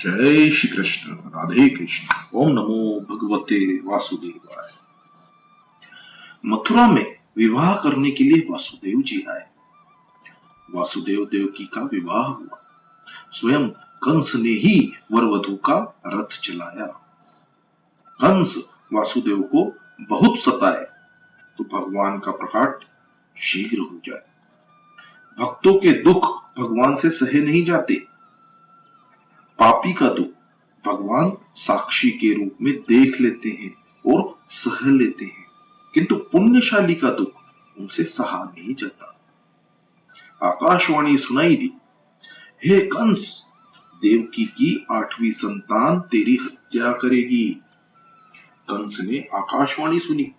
जय श्री कृष्ण। राधे कृष्ण। ओम नमो भगवते वासुदेवाय। मथुरा में विवाह करने के लिए वासुदेव जी आए। वासुदेव देवकी का विवाह हुआ। स्वयं कंस ने ही वर वधू का रथ चलाया। कंस वासुदेव को बहुत सताए तो भगवान का प्रकट शीघ्र हो जाए। भक्तों के दुख भगवान से सहे नहीं जाते। पापी का दुख भगवान साक्षी के रूप में देख लेते हैं और सह लेते हैं, किंतु पुण्यशाली का दुख उनसे सहा नहीं जाता। आकाशवाणी सुनाई दी, हे कंस, देवकी की 8वीं संतान तेरी हत्या करेगी। कंस ने आकाशवाणी सुनी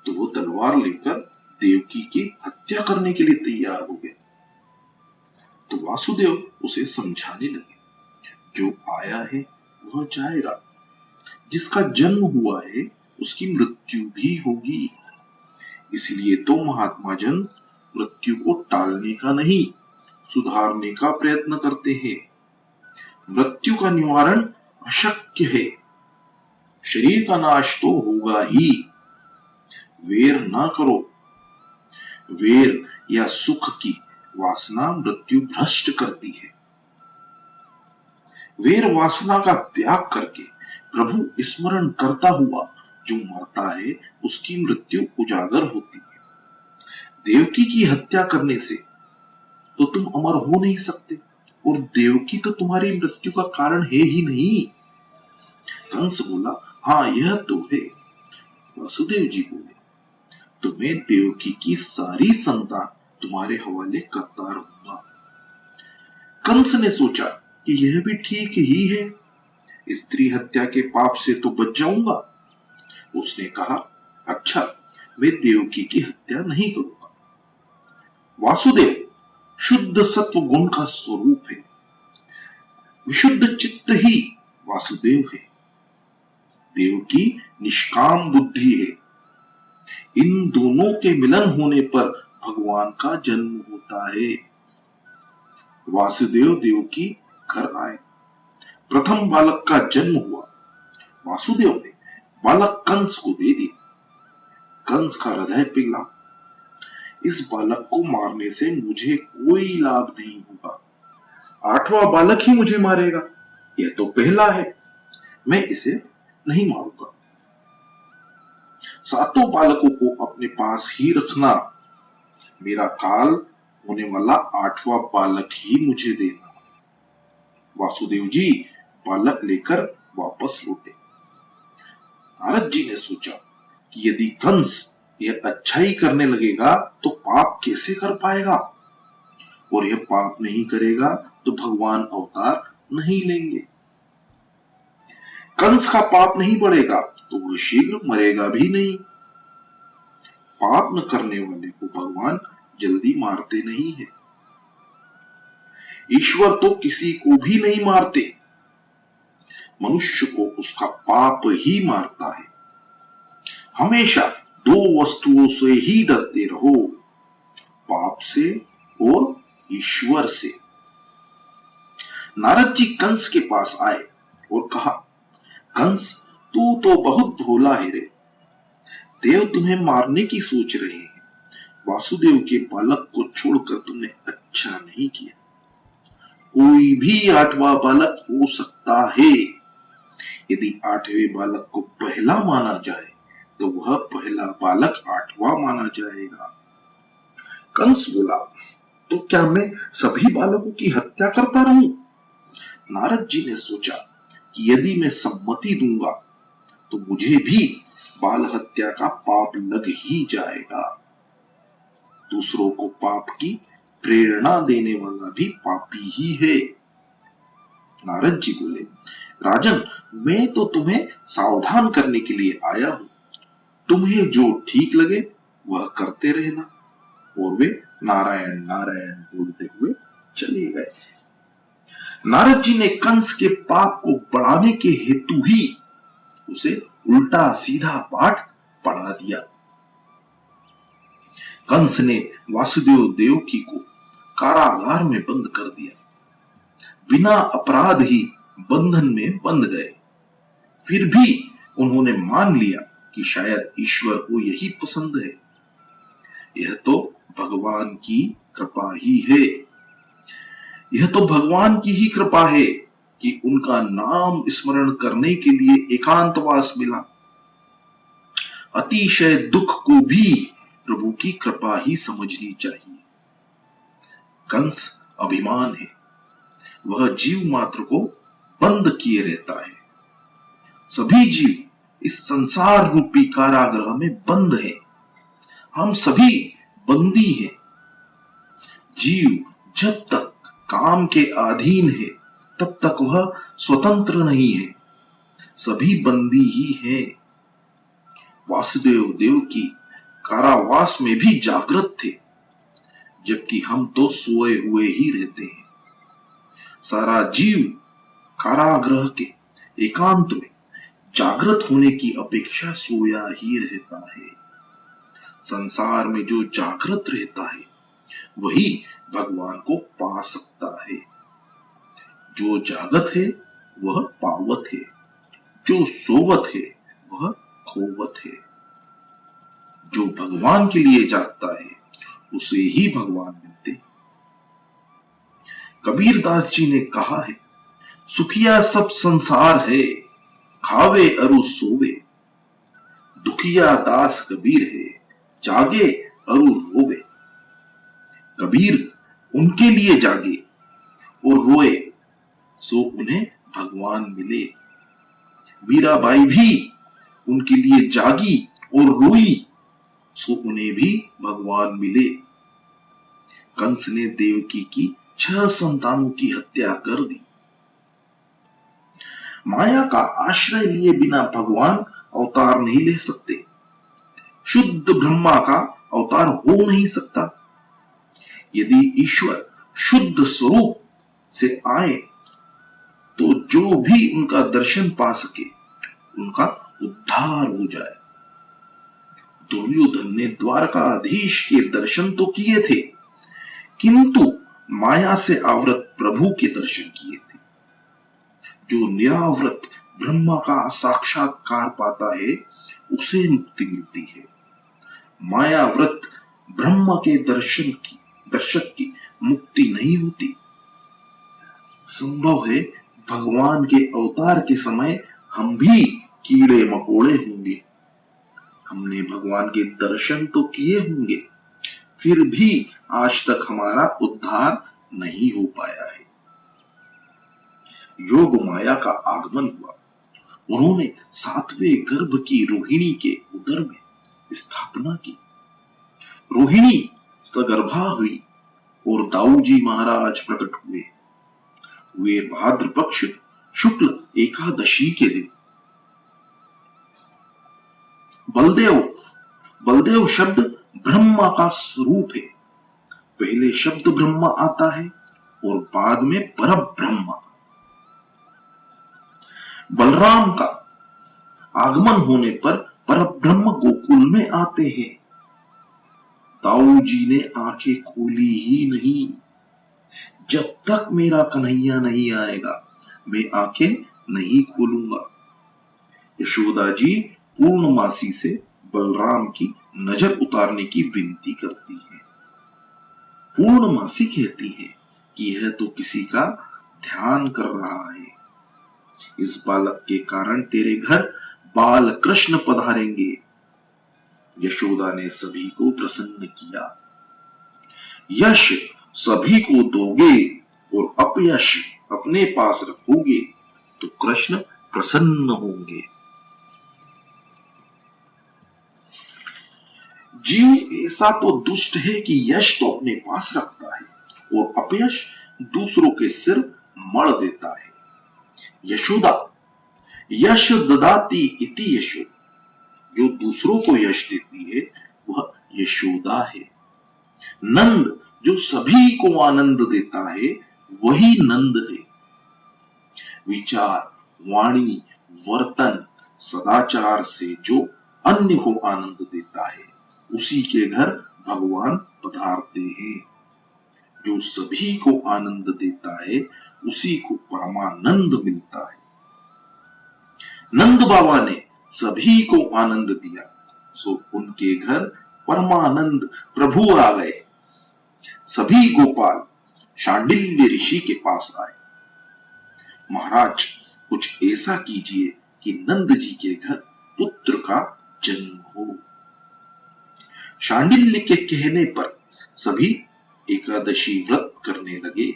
तो वो तलवार लेकर देवकी की हत्या करने के लिए तैयार हो गए। तो वासुदेव उसे समझाने लगे, जो आया है वह जाएगा, जिसका जन्म हुआ है उसकी मृत्यु भी होगी। इसलिए तो महात्मा जन मृत्यु को टालने का नहीं, सुधारने का प्रयत्न करते हैं। मृत्यु का निवारण अशक्य है। शरीर का नाश तो होगा ही। वेर ना करो। वेर या सुख की वासना मृत्यु भ्रष्ट करती है। वेर वासना का त्याग करके प्रभु स्मरण करता हुआ जो मरता है उसकी मृत्यु उजागर होती है। देवकी की हत्या करने से तो तुम अमर हो नहीं सकते, और देवकी तो तुम्हारी मृत्यु का कारण है ही नहीं। कंस बोला, हाँ यह तो है। वासुदेव जी बोले, तो मैं देवकी की सारी संतान तुम्हारे हवाले करता रहूंगा। कंस ने सोचा कि यह भी ठीक ही है, स्त्री हत्या के पाप से तो बच जाऊंगा। उसने कहा, अच्छा, मैं देवकी की हत्या नहीं करूंगा। वासुदेव शुद्ध सत्व गुण का स्वरूप है। विशुद्ध चित्त ही वासुदेव है। देवकी निष्काम बुद्धि है। इन दोनों के मिलन होने पर भगवान का जन्म होता है। वासुदेव देवकी घर आए। प्रथम बालक का जन्म हुआ। वासुदेव ने बालक कंस को दे दिया। कंस का हृदय पिघला। इस बालक को मारने से मुझे कोई लाभ नहीं होगा। 8वां बालक ही मुझे मारेगा। यह तो पहला है, मैं इसे नहीं मारूंगा। 7 बालकों को अपने पास ही रखना। मेरा काल होने वाला 8वां बालक ही मुझे देना। वासुदेव जी बालक लेकर वापस लौटे। नारद जी ने सोचा कि यदि कंस यह अच्छाई करने लगेगा तो पाप कैसे कर पाएगा, और यह पाप नहीं करेगा तो भगवान अवतार नहीं लेंगे। कंस का पाप नहीं बढ़ेगा तो वह शीघ्र मरेगा भी नहीं। पाप न करने वाले को भगवान जल्दी मारते नहीं है। ईश्वर तो किसी को भी नहीं मारते, मनुष्य को उसका पाप ही मारता है। हमेशा 2 वस्तुओं से ही डरते रहो, पाप से और ईश्वर से। नारद जी कंस के पास आए और कहा, कंस, तू तो बहुत भोला है रे। देव तुम्हें मारने की सोच रहे हैं। वासुदेव के बालक को छोड़कर तुमने अच्छा नहीं किया। कोई भी 8वां बालक हो सकता है। यदि 8वें बालक को पहला माना जाए तो वह पहला बालक 8वां माना जाएगा। कंस बोला, तो क्या मैं सभी बालकों की हत्या करता रहूं? नारद जी ने सोचा कि यदि मैं सम्मति दूंगा तो मुझे भी बाल हत्या का पाप लग ही जाएगा। दूसरों को पाप की प्रेरणा देने वाला भी पापी ही है। नारद जी बोले, राजन, मैं तो तुम्हें सावधान करने के लिए आया हूं। तुम्हें जो ठीक लगे वह करते रहना। और वे नारायण नारायण बोलते हुए चले गए। नारद जी ने कंस के पाप को बढ़ाने के हेतु ही उसे उल्टा सीधा पाठ पढ़ा दिया। कंस ने वासुदेव देवकी को कारागार में बंद कर दिया। बिना अपराध ही बंधन में बंध गए। फिर भी उन्होंने मान लिया कि शायद ईश्वर को यही पसंद है। यह तो भगवान की कृपा ही है। यह तो भगवान की ही कृपा है कि उनका नाम स्मरण करने के लिए एकांतवास मिला। अतिशय दुख को भी प्रभु की कृपा ही समझनी चाहिए। कंस अभिमान है, वह जीव मात्र को बंद किए रहता है। सभी जीव इस संसार रूपी कारागृह में बंद हैं। हम सभी बंदी हैं। जीव जब तक काम के अधीन है तब तक वह स्वतंत्र नहीं है। सभी बंदी ही हैं। वासुदेव देवकी कारावास में भी जागृत थे, जबकि हम तो सोए हुए ही रहते हैं। सारा जीव कारागृह के एकांत में जागृत होने की अपेक्षा सोया ही रहता है। संसार में जो जागृत रहता है वही भगवान को पा सकता है। जो जागत है वह पावत है, जो सोवत है वह खोवत है। जो भगवान के लिए जागता है उसे ही भगवान मिलते। कबीर दास जी ने कहा है, सुखिया सब संसार है, खावे अरु सोवे। दुखिया दास कबीर है, जागे अरु रोवे। कबीर उनके लिए जागे और रोए सो उन्हें भगवान मिले। मीराबाई भी उनके लिए जागी और रोई सो उन्हें भी भगवान मिले। कंस ने देवकी की 6 संतानों की हत्या कर दी। माया का आश्रय लिए बिना भगवान अवतार नहीं ले सकते। शुद्ध ब्रह्मा का अवतार हो नहीं सकता। यदि ईश्वर शुद्ध स्वरूप से आए तो जो भी उनका दर्शन पा सके उनका उद्धार हो जाए। दुर्योधन ने द्वारकाधीश के दर्शन तो किए थे, किंतु माया से आवृत प्रभु के दर्शन किए थे। जो निरावृत ब्रह्मा का साक्षात्कार पाता है उसे मुक्ति मिलती है। मायावृत ब्रह्म के दर्शक की मुक्ति नहीं होती। संभव है भगवान के अवतार के समय हम भी कीड़े मकोड़े होंगे। हमने भगवान के दर्शन तो किए होंगे, फिर भी आज तक हमारा उद्धार नहीं हो पाया है। योग माया का आगमन हुआ। उन्होंने 7वें गर्भ की रोहिणी के उदर में स्थापना की। रोहिणी सगर्भा हुई और दाऊजी महाराज प्रकट हुए। वे भाद्र पक्ष शुक्ल एकादशी के दिन। बलदेव शब्द ब्रह्मा का स्वरूप है। पहले शब्द ब्रह्मा आता है और बाद में परब्रह्मा। बलराम का आगमन होने पर परब्रह्म गोकुल में आते हैं। ताऊ जी ने आंखें खोली ही नहीं। जब तक मेरा कन्हैया नहीं आएगा मैं आंखें नहीं खोलूंगा। यशोदा जी पूर्णमासी से बलराम की नजर उतारने की विनती करती है। पूर्णमासी कहती है कि यह तो किसी का ध्यान कर रहा है। इस बालक के कारण तेरे घर बाल कृष्ण पधारेंगे। यशोदा ने सभी को प्रसन्न किया। यश सभी को दोगे और अपयश अपने पास रखोगे तो कृष्ण प्रसन्न होंगे। जीव ऐसा तो दुष्ट है कि यश तो अपने पास रखता है और अपयश दूसरों के सिर मढ़ देता है। यशोदा यश ददाती इति यशो, जो दूसरों को यश देती है वह यशोदा है। नंद जो सभी को आनंद देता है वही नंद है। विचार, वाणी, वर्तन, सदाचार से जो अन्य को आनंद देता है उसी के घर भगवान पधारते हैं। जो सभी को आनंद देता है उसी को परमानंद मिलता है। नंद बाबा ने सभी को आनंद दिया, सो उनके घर परमानंद प्रभु आ गए। सभी गोपाल शांडिल्य ऋषि के पास आए। महाराज, कुछ ऐसा कीजिए कि नंद जी के घर पुत्र का जन्म हो। शांडिल्य के कहने पर सभी एकादशी व्रत करने लगे।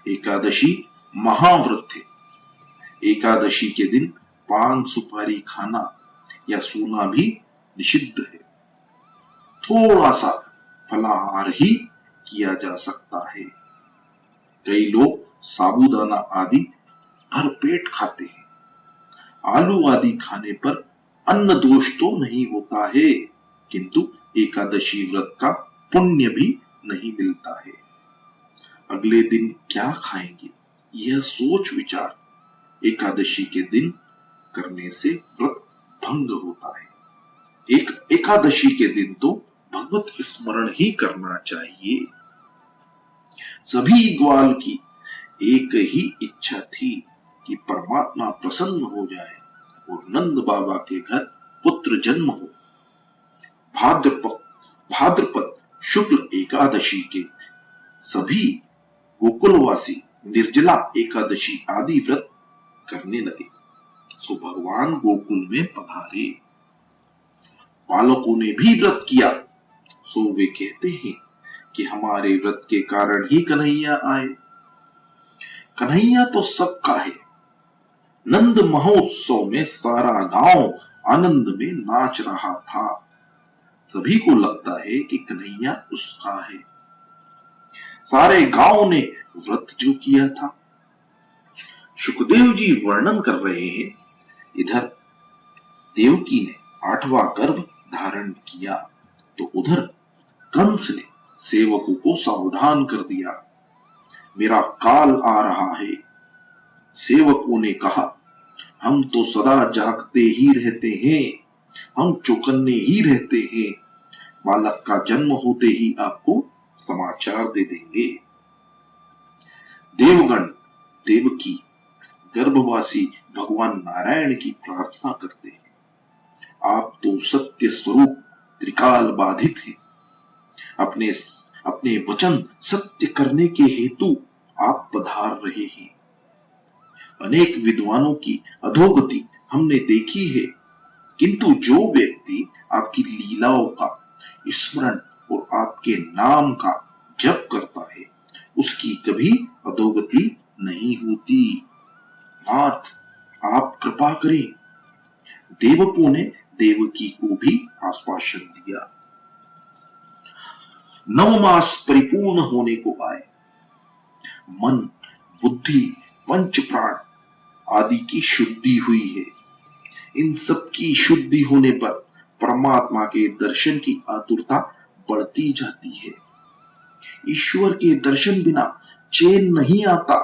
एकादशी महाव्रत थे। एकादशी के दिन पान सुपारी खाना या सोना भी निषिद्ध है। थोड़ा सा फलाहार ही किया जा सकता है। कई लोग साबूदाना आदि भरपेट खाते हैं। आलू आदि खाने पर अन्न दोष तो नहीं होता है, किंतु एकादशी व्रत का पुण्य भी नहीं मिलता है। अगले दिन क्या खाएंगे, यह सोच विचार एकादशी के दिन करने से व्रत भंग होता है। एकादशी के दिन तो भगवत स्मरण ही करना चाहिए। सभी ग्वाल की एक ही इच्छा थी कि परमात्मा प्रसन्न हो जाए और नंद बाबा के घर पुत्र जन्म हो। भाद्रपद शुक्ल एकादशी के सभी गोकुलवासी निर्जला एकादशी आदि व्रत करने लगे। सो भगवान गोकुल में पधारे। बालकों ने भी व्रत किया। सो वे कहते हैं कि हमारे व्रत के कारण ही कन्हैया आए। कन्हैया तो सबका है। नंद महोत्सव में सारा गांव आनंद में नाच रहा था। सभी को लगता है कि कन्हैया उसका है। सारे गांव ने व्रत जो किया था। सुखदेव जी वर्णन कर रहे हैं, इधर देवकी ने 8वां गर्भ धारण किया तो उधर कंस ने सेवकों को सावधान कर दिया, मेरा काल आ रहा है। सेवकों ने कहा, हम तो सदा जागते ही रहते हैं, हम चौकन्ने ही रहते हैं। बालक का जन्म होते ही आपको समाचार दे देंगे। देवगण देवकी गर्भवासी भगवान नारायण की प्रार्थना करते हैं, आप तो सत्य स्वरूप त्रिकाल बाधित हैं। अपने वचन सत्य करने के हेतु आप पधार रहे हैं। अनेक विद्वानों की अधोगति हमने देखी है, किंतु जो व्यक्ति आपकी लीलाओं का स्मरण और आपके नाम का जप करता है, उसकी कभी अधोगति नहीं होती। नाथ, आप कृपा करें। देवकों ने देवकी को भी आश्वासन दिया। 9 मास परिपूर्ण होने को आए। मन, बुद्धि, पंच प्राण आदि की शुद्धि हुई है। इन सब की शुद्धि होने पर परमात्मा के दर्शन की आतुरता बढ़ती जाती है। ईश्वर के दर्शन बिना चैन नहीं आता,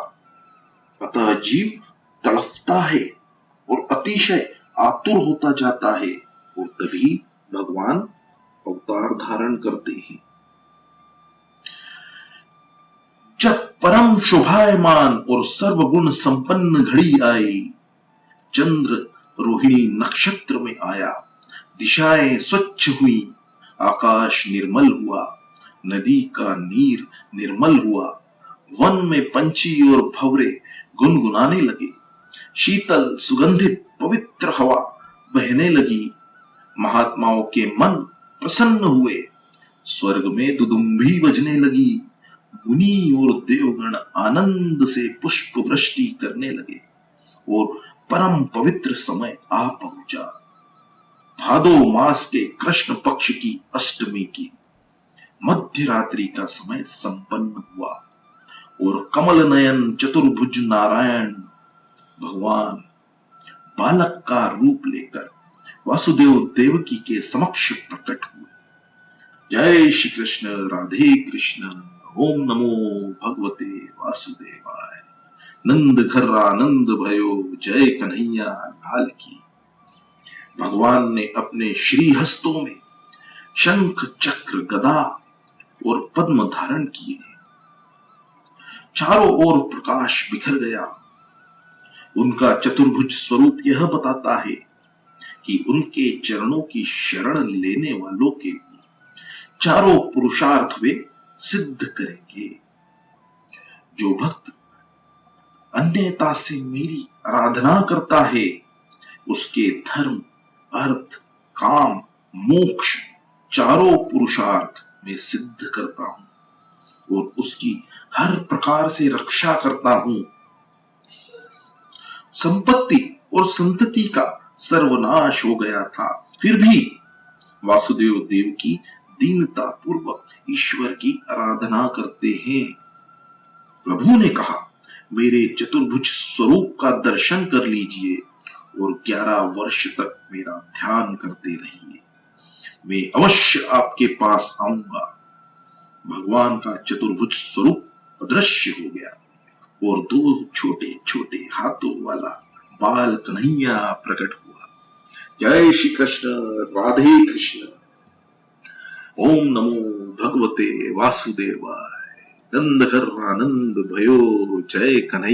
अतः जीव तड़पता है और अतिशय आतुर होता जाता है, और तभी भगवान अवतार धारण करते हैं। जब परम शोभायमान और सर्वगुण संपन्न घड़ी आई, चंद्र रोहिणी नक्षत्र में आया, दिशाएं स्वच्छ हुई, आकाश निर्मल हुआ, नदी का नीर निर्मल हुआ, वन में पंछी और भंवरे गुनगुनाने लगे, शीतल सुगंधित पवित्र हवा बहने लगी, महात्माओं के मन प्रसन्न हुए, स्वर्ग में दुदुम्भी बजने लगी, मुनि और देवगण आनंद से पुष्प वृष्टि करने लगे और परम पवित्र समय आ पहुंचा। भादो मास के कृष्ण पक्ष की अष्टमी की मध्य रात्रि का समय संपन्न हुआ और कमल नयन चतुर्भुज नारायण भगवान बालक का रूप लेकर वासुदेव देवकी के समक्ष प्रकट हुए। जय श्री कृष्ण, राधे कृष्ण, ओम नमो भगवते वासुदेवाय। नंद घर आनंद भयो, जय कन्हैया लाल की। भगवान ने अपने श्री हस्तों में शंख चक्र गदा और पद्म धारण किए। चारों ओर प्रकाश बिखर गया। उनका चतुर्भुज स्वरूप यह बताता है कि उनके चरणों की शरण लेने वालों के लिए चारों पुरुषार्थ वे सिद्ध करेंगे। जो भक्त अन्यता से मेरी आराधना करता है उसके धर्म, अर्थ, काम, मोक्ष चारों पुरुषार्थ में सिद्ध करता हूं और उसकी हर प्रकार से रक्षा करता हूं। संपत्ति और संतति का सर्वनाश हो गया था, फिर भी वासुदेव देवकी दीनता पूर्वक ईश्वर की आराधना करते हैं। प्रभु ने कहा, मेरे चतुर्भुज स्वरूप का दर्शन कर लीजिए और 11 वर्ष तक मेरा ध्यान करते रहिए, मैं अवश्य आपके पास आऊंगा। भगवान का चतुर्भुज स्वरूप अदृश्य हो गया और 2 छोटे छोटे हाथों वाला बाल कन्हैया प्रकट हुआ। जय श्री कृष्ण, राधे कृष्ण। ओम नमो भगवते वासुदेवाय। नंद कर आनंद भयो, जय कन्हैया।